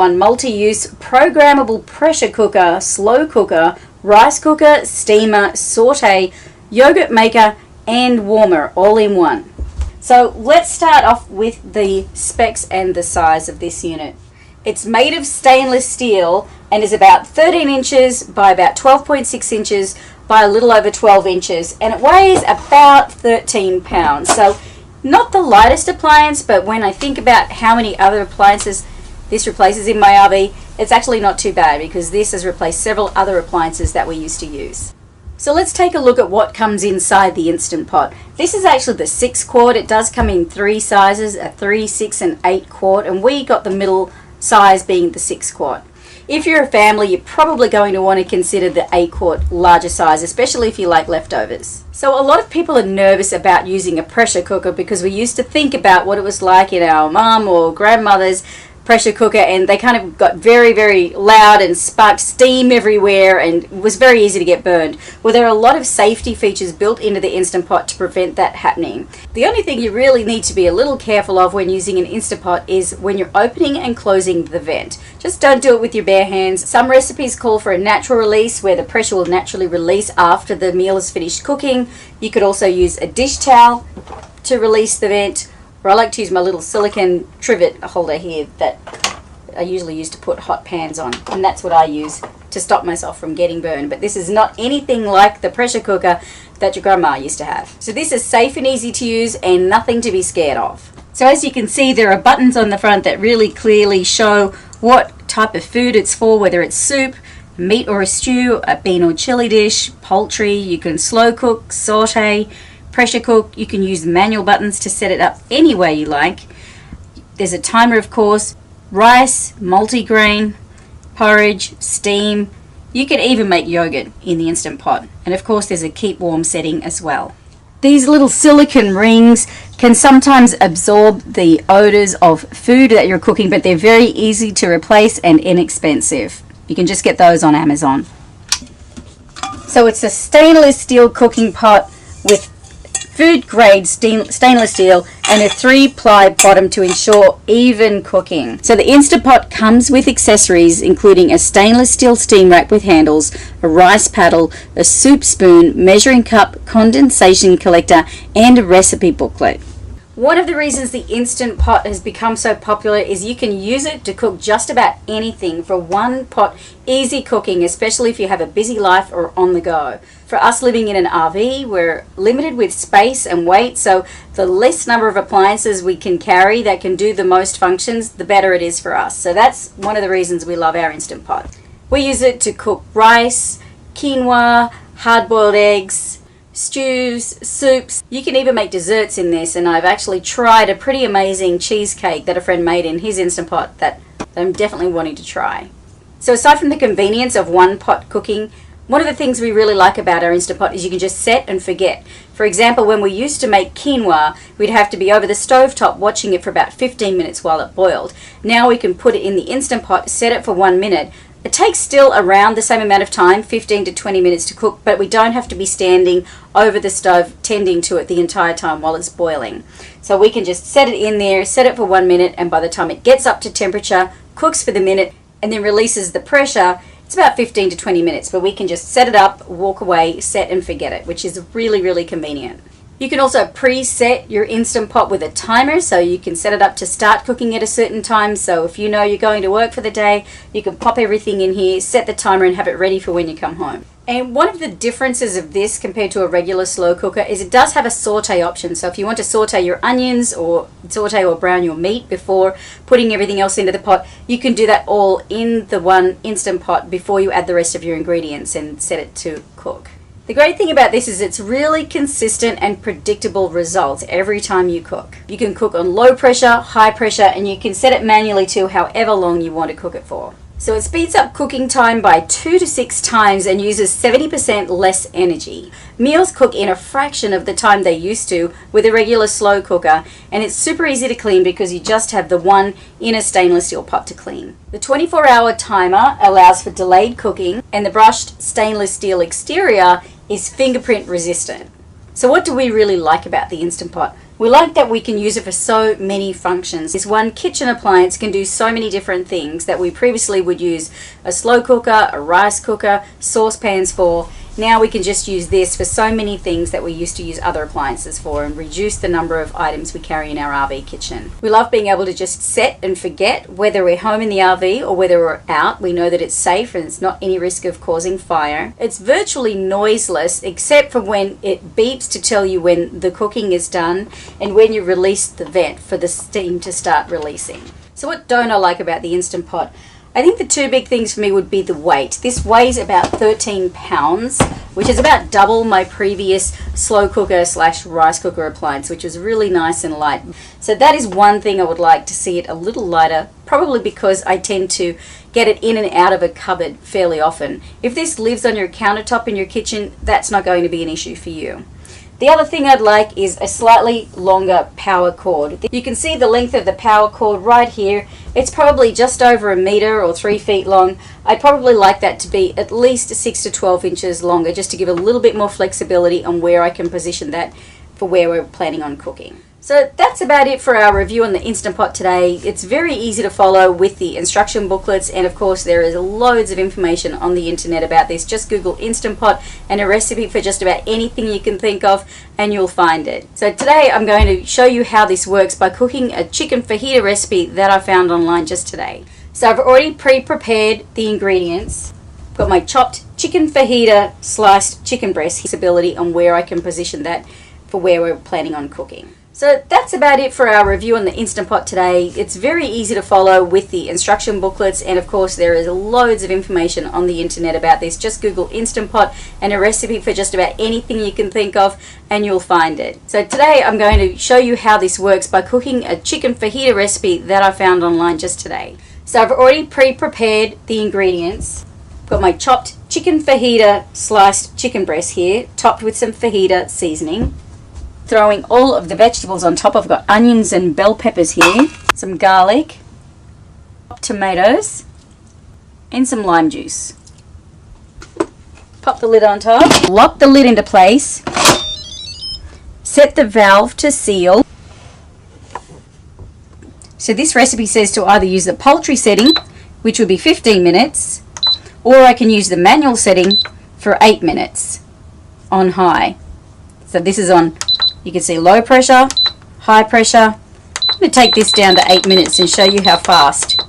On multi-use, programmable pressure cooker, slow cooker, rice cooker, steamer, saute, yogurt maker and warmer all in one. So let's start off with the specs and the size of this unit. It's made of stainless steel and is about 13 inches by about 12.6 inches by a little over 12 inches, and it weighs about 13 pounds. So not the lightest appliance, but when I think about how many other appliances this replaces in my RV, it's actually not too bad because this has replaced several other appliances that we used to use. So let's take a look at what comes inside the Instant Pot. This is actually the 6 quart. It does come in 3 sizes, a 3, 6 and 8 quart, and we got the middle size being the 6 quart. If you're a family, you're probably going to want to consider the 8 quart larger size, especially if you like leftovers. So a lot of people are nervous about using a pressure cooker because we used to think about what it was like in our mum or grandmother's pressure cooker, and they kind of got very, very loud and sparked steam everywhere and was very easy to get burned. Well, there are a lot of safety features built into the Instant Pot to prevent that happening. The only thing you really need to be a little careful of when using an Instant Pot is when you're opening and closing the vent. Just don't do it with your bare hands. Some recipes call for a natural release where the pressure will naturally release after the meal is finished cooking. You could also use a dish towel to release the vent, or I like to use my little silicone trivet holder here that I usually use to put hot pans on, and that's what I use to stop myself from getting burned. But this is not anything like the pressure cooker that your grandma used to have. So this is safe and easy to use and nothing to be scared of. So as you can see, there are buttons on the front that really clearly show what type of food it's for, whether it's soup, meat or a stew, a bean or chili dish, poultry. You can slow cook, saute, pressure cook. You can use manual buttons to set it up any way you like. There's a timer, of course, rice, multigrain, porridge, steam. You can even make yogurt in the Instant Pot. And of course there's a keep warm setting as well. These little silicone rings can sometimes absorb the odors of food that you're cooking, but they're very easy to replace and inexpensive. You can just get those on Amazon. So it's a stainless steel cooking pot with food grade stainless steel and a 3-ply bottom to ensure even cooking. So the Instant Pot comes with accessories including a stainless steel steam rack with handles, a rice paddle, a soup spoon, measuring cup, condensation collector and a recipe booklet. One of the reasons the Instant Pot has become so popular is you can use it to cook just about anything for one pot, easy cooking, especially if you have a busy life or on the go. For us living in an RV, we're limited with space and weight, so the less number of appliances we can carry that can do the most functions, the better it is for us. So that's one of the reasons we love our Instant Pot. We use it to cook rice, quinoa, hard-boiled eggs, stews, soups. You can even make desserts in this, and I've actually tried a pretty amazing cheesecake that a friend made in his Instant Pot that I'm definitely wanting to try. So aside from the convenience of one pot cooking, one of the things we really like about our Instant Pot is you can just set and forget. For example, when we used to make quinoa, we'd have to be over the stovetop watching it for about 15 minutes while it boiled. Now we can put it in the Instant Pot, set it for 1 minute. It takes still around the same amount of time, 15 to 20 minutes to cook, but we don't have to be standing over the stove tending to it the entire time while it's boiling. So we can just set it in there, set it for 1 minute, and by the time it gets up to temperature, cooks for the minute, and then releases the pressure, it's about 15 to 20 minutes, but we can just set it up, walk away, set and forget it, which is really, really convenient. You can also preset your Instant Pot with a timer, so you can set it up to start cooking at a certain time. So if you know you're going to work for the day, you can pop everything in here, set the timer and have it ready for when you come home. And one of the differences of this compared to a regular slow cooker is it does have a saute option. So if you want to saute your onions or saute or brown your meat before putting everything else into the pot, you can do that all in the one Instant Pot before you add the rest of your ingredients and set it to cook. The great thing about this is it's really consistent and predictable results every time you cook. You can cook on low pressure, high pressure, and you can set it manually to however long you want to cook it for. So it speeds up cooking time by 2 to 6 times and uses 70% less energy. Meals cook in a fraction of the time they used to with a regular slow cooker, and it's super easy to clean because you just have the one inner stainless steel pot to clean. The 24-hour timer allows for delayed cooking, and the brushed stainless steel exterior is fingerprint resistant. So what do we really like about the Instant Pot? We like that we can use it for so many functions. This one kitchen appliance can do so many different things that we previously would use a slow cooker, a rice cooker, saucepans for. Now we can just use this for so many things that we used to use other appliances for and reduce the number of items we carry in our RV kitchen. We love being able to just set and forget whether we're home in the RV or whether we're out. We know that it's safe and it's not any risk of causing fire. It's virtually noiseless except for when it beeps to tell you when the cooking is done and when you release the vent for the steam to start releasing. So what don't I like about the Instant Pot? I think the two big things for me would be the weight. This weighs about 13 pounds, which is about double my previous slow cooker / rice cooker appliance, which was really nice and light. So that is one thing I would like to see it a little lighter, probably because I tend to get it in and out of a cupboard fairly often. If this lives on your countertop in your kitchen, that's not going to be an issue for you. The other thing I'd like is a slightly longer power cord. You can see the length of the power cord right here. It's probably just over 1 meter or 3 feet long. I'd probably like that to be at least 6 to 12 inches longer, just to give a little bit more flexibility on where I can position that for where we're planning on cooking. So that's about it for our review on the Instant Pot today. It's very easy to follow with the instruction booklets, and of course there is loads of information on the internet about this. Just Google Instant Pot and a recipe for just about anything you can think of and you'll find it. So today I'm going to show you how this works by cooking a chicken fajita recipe that I found online just today. So I've already pre-prepared the ingredients. I've got my chopped chicken fajita, sliced chicken breast, flexibility on where I can position that for where we're planning on cooking. So that's about it for our review on the Instant Pot today. It's very easy to follow with the instruction booklets, and of course there is loads of information on the internet about this. Just Google Instant Pot and a recipe for just about anything you can think of and you'll find it. So today I'm going to show you how this works by cooking a chicken fajita recipe that I found online just today. So I've already pre-prepared the ingredients. I've got my chopped chicken fajita, sliced chicken breast here, topped with some fajita seasoning. Throwing all of the vegetables on top. I've got onions and bell peppers here, some garlic, tomatoes, and some lime juice. Pop the lid on top, lock the lid into place, set the valve to seal. So this recipe says to either use the poultry setting, which would be 15 minutes, or I can use the manual setting for 8 minutes on high. So this is on, you can see low pressure, high pressure. I'm going to take this down to 8 minutes and show you how fast.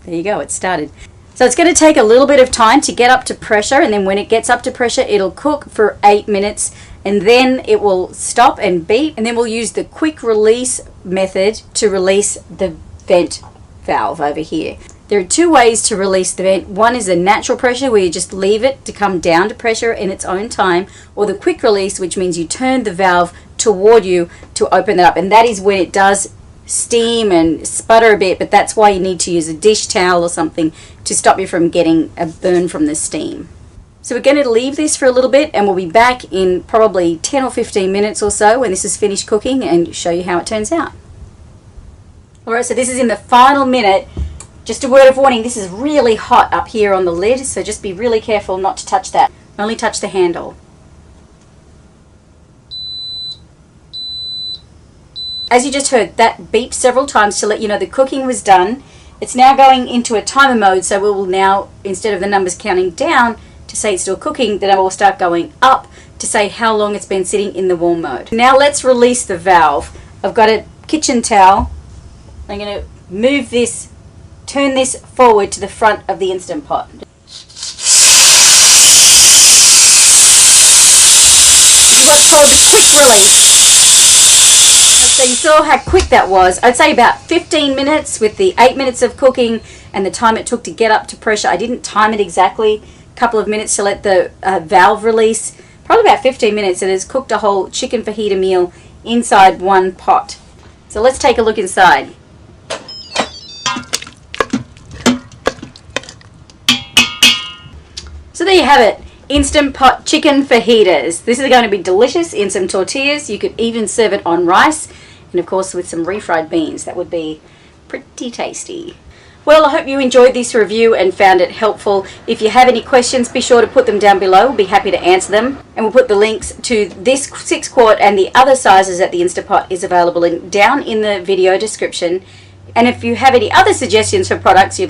There you go, it started. So it's going to take a little bit of time to get up to pressure, and then when it gets up to pressure it'll cook for 8 minutes and then it will stop and beep, and then we'll use the quick release method to release the vent valve over here. There are two ways to release the vent. One is the natural pressure, where you just leave it to come down to pressure in its own time, or the quick release, which means you turn the valve toward you to open it up, and that is when it does steam and sputter a bit, but that's why you need to use a dish towel or something to stop you from getting a burn from the steam. So we're going to leave this for a little bit, and we'll be back in probably 10 or 15 minutes or so when this is finished cooking and show you how it turns out. Alright, so this is in the final minute. Just a word of warning, this is really hot up here on the lid, so just be really careful not to touch that. Only touch the handle. As you just heard, that beeped several times to let you know the cooking was done. It's now going into a timer mode, so we will now, instead of the numbers counting down to say it's still cooking, the number will start going up to say how long it's been sitting in the warm mode. Now let's release the valve. I've got a kitchen towel. I'm going to move this, turn this forward to the front of the Instant Pot. This is what's called the quick release. So you saw how quick that was. I'd say about 15 minutes with the 8 minutes of cooking and the time it took to get up to pressure. I didn't time it exactly, a couple of minutes to let the valve release. Probably about 15 minutes, and it's cooked a whole chicken fajita meal inside one pot. So let's take a look inside. So there you have it, Instant Pot chicken fajitas. This is going to be delicious in some tortillas. You could even serve it on rice, and of course with some refried beans. That would be pretty tasty. Well, I hope you enjoyed this review and found it helpful. If you have any questions, be sure to put them down below. We'll be happy to answer them. And we'll put the links to this 6-quart and the other sizes that the Instapot is available in down in the video description. And if you have any other suggestions for products you'd